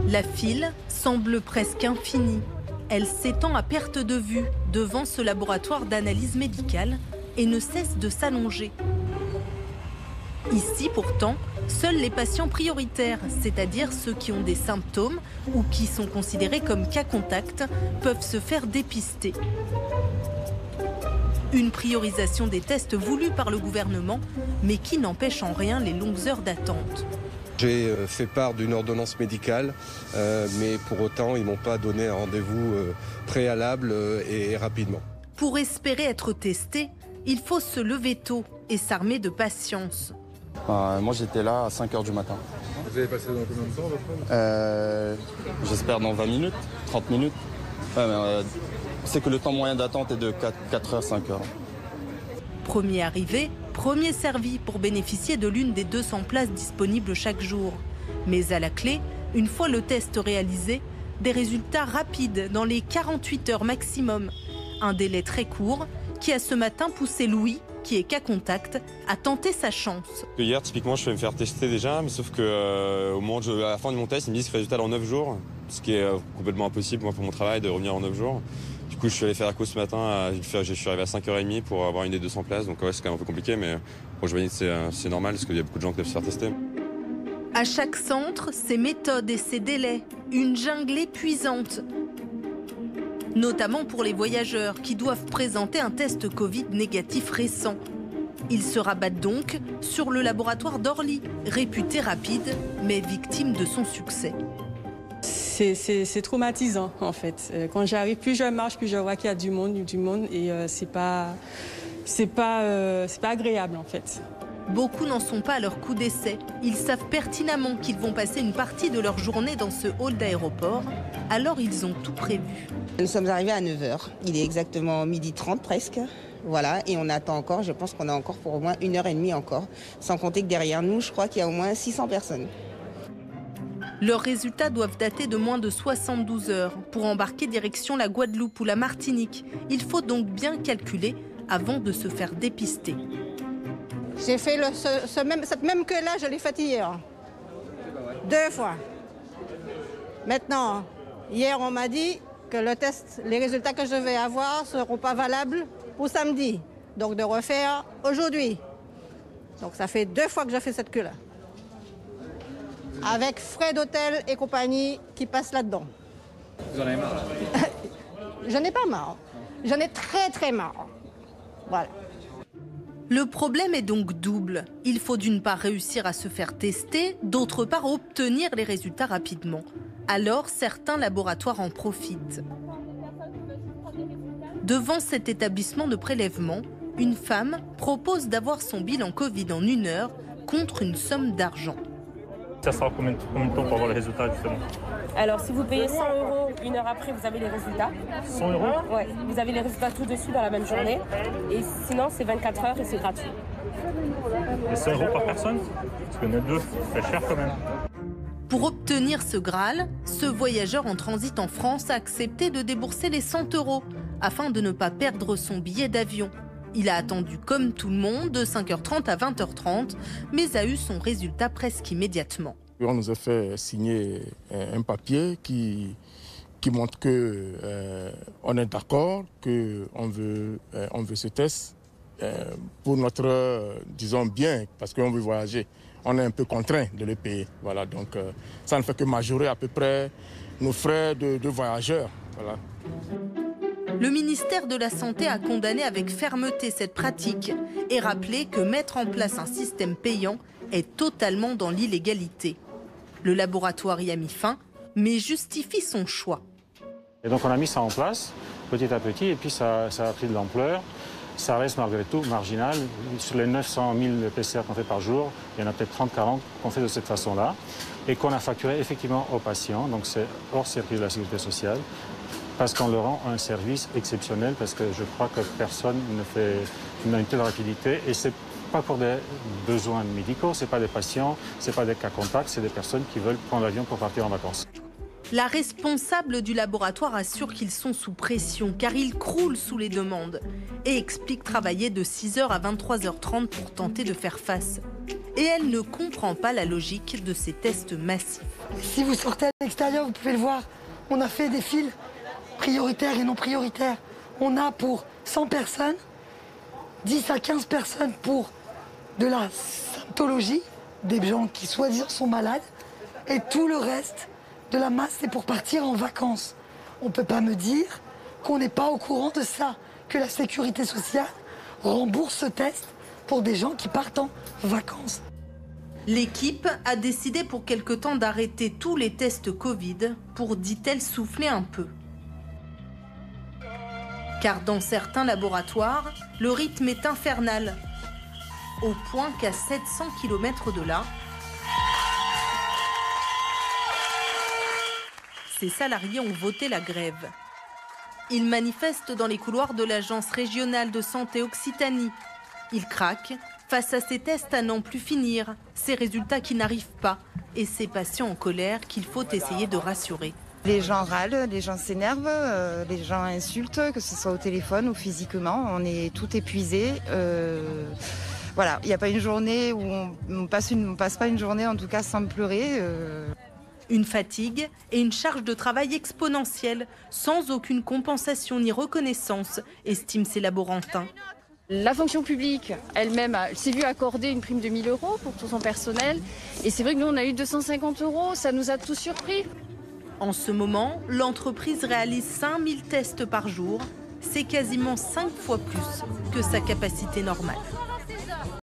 La file semble presque infinie. Elle s'étend à perte de vue devant ce laboratoire d'analyse médicale et ne cesse de s'allonger. Ici, pourtant, seuls les patients prioritaires, c'est-à-dire ceux qui ont des symptômes ou qui sont considérés comme cas contact, peuvent se faire dépister. Une priorisation des tests voulue par le gouvernement, mais qui n'empêche en rien les longues heures d'attente. J'ai fait part d'une ordonnance médicale, mais pour autant, ils ne m'ont pas donné un rendez-vous préalable et rapidement. Pour espérer être testé, il faut se lever tôt et s'armer de patience. Moi, j'étais là à 5 h du matin. Vous avez passé dans combien de temps, votre J'espère dans 20 minutes, 30 minutes. Ouais, c'est que le temps moyen d'attente est de 4 h, 5 h. Premier arrivé, premier servi pour bénéficier de l'une des 200 places disponibles chaque jour. Mais à la clé, une fois le test réalisé, des résultats rapides dans les 48 heures maximum. Un délai très court qui a ce matin poussé Louis, qui est cas contact, à tenter sa chance. Hier, typiquement, je vais me faire tester déjà, mais sauf que au moment à la fin de mon test, ils me disent que le résultat dans 9 jours, ce qui est complètement impossible moi, pour mon travail de revenir en 9 jours. Du coup, je suis allé faire ACO ce matin, je suis arrivé à 5 h 30 pour avoir une des 200 places, donc ouais, c'est quand même un peu compliqué, mais bon, je me dis que c'est normal parce qu'il y a beaucoup de gens qui doivent se faire tester. À chaque centre, ses méthodes et ses délais, une jungle épuisante. Notamment pour les voyageurs qui doivent présenter un test Covid négatif récent. Ils se rabattent donc sur le laboratoire d'Orly, réputé rapide, mais victime de son succès. C'est traumatisant en fait. Quand j'arrive, plus je marche, plus je vois qu'il y a du monde et c'est pas agréable en fait. Beaucoup n'en sont pas à leur coup d'essai. Ils savent pertinemment qu'ils vont passer une partie de leur journée dans ce hall d'aéroport, alors ils ont tout prévu. Nous sommes arrivés à 9 h. Il est exactement 12h30 presque. Voilà, et on attend encore, je pense qu'on a encore pour au moins 1h30 encore. Sans compter que derrière nous, je crois qu'il y a au moins 600 personnes. Leurs résultats doivent dater de moins de 72 heures. Pour embarquer direction la Guadeloupe ou la Martinique, il faut donc bien calculer avant de se faire dépister. J'ai fait cette même queue-là, je l'ai faite hier. 2 fois. Maintenant, hier, on m'a dit que les résultats que je vais avoir ne seront pas valables pour samedi. Donc, de refaire aujourd'hui. Donc, ça fait 2 fois que je fais cette queue-là. Avec frais d'hôtel et compagnie qui passent là-dedans. Vous en avez marre, là? Je n'ai pas marre. J'en ai très, très marre. Voilà. Le problème est donc double. Il faut d'une part réussir à se faire tester, d'autre part obtenir les résultats rapidement. Alors, certains laboratoires en profitent. Devant cet établissement de prélèvement, une femme propose d'avoir son bilan Covid en 1 heure contre une somme d'argent. Ça sera combien de temps pour avoir les résultats justement? Alors, si vous payez 100 €, 1 heure après, vous avez les résultats. 100 €? Oui, vous avez les résultats tout dessus dans la même journée. Et sinon, c'est 24 heures et c'est gratuit. Et 100 € par personne? Parce que notre 2, c'est cher quand même. Pour obtenir ce Graal, ce voyageur en transit en France a accepté de débourser les 100 € afin de ne pas perdre son billet d'avion. Il a attendu comme tout le monde de 5h30 à 20h30, mais a eu son résultat presque immédiatement. On nous a fait signer un papier qui montre qu'on est d'accord, qu'on veut ce test pour notre, disons, bien, parce qu'on veut voyager. On est un peu contraint de le payer. Voilà, donc ça ne fait que majorer à peu près nos frais de voyageurs. Voilà. Le ministère de la Santé a condamné avec fermeté cette pratique et rappelé que mettre en place un système payant est totalement dans l'illégalité. Le laboratoire y a mis fin, mais justifie son choix. Et donc on a mis ça en place, petit à petit, et puis ça a pris de l'ampleur. Ça reste malgré tout marginal. Sur les 900 000 PCR qu'on fait par jour, il y en a peut-être 30-40 qu'on fait de cette façon-là, et qu'on a facturé effectivement aux patients, donc c'est hors circuit de la sécurité sociale, parce qu'on leur rend un service exceptionnel, parce que je crois que personne n'a une telle rapidité, et c'est pas pour des besoins médicaux, c'est pas des patients, c'est pas des cas contacts, c'est des personnes qui veulent prendre l'avion pour partir en vacances. La responsable du laboratoire assure qu'ils sont sous pression car ils croulent sous les demandes et explique travailler de 6h à 23h30 pour tenter de faire face. Et elle ne comprend pas la logique de ces tests massifs. Si vous sortez à l'extérieur, vous pouvez le voir, on a fait des files prioritaires et non prioritaires. On a pour 100 personnes, 10 à 15 personnes pour de la symptologie, des gens qui soi-disant sont malades, et tout le reste de la masse, c'est pour partir en vacances. On ne peut pas me dire qu'on n'est pas au courant de ça, que la sécurité sociale rembourse ce test pour des gens qui partent en vacances. L'équipe a décidé pour quelque temps d'arrêter tous les tests Covid pour, dit-elle, souffler un peu. Car dans certains laboratoires, le rythme est infernal, au point qu'à 700 km de là, ces salariés ont voté la grève. Ils manifestent dans les couloirs de l'Agence régionale de santé Occitanie. Ils craquent face à ces tests à n'en plus finir, ces résultats qui n'arrivent pas et ces patients en colère qu'il faut essayer de rassurer. Les gens râlent, les gens s'énervent, les gens insultent, que ce soit au téléphone ou physiquement. On est tout épuisé. Voilà, il n'y a pas une journée où on passe pas une journée en tout cas sans pleurer. Une fatigue et une charge de travail exponentielle, sans aucune compensation ni reconnaissance, estiment ces laborantins. La fonction publique elle-même s'est vue accorder une prime de 1 000 € pour tout son personnel. Et c'est vrai que nous, on a eu 250 €, ça nous a tous surpris. En ce moment, l'entreprise réalise 5000 tests par jour. C'est quasiment 5 fois plus que sa capacité normale.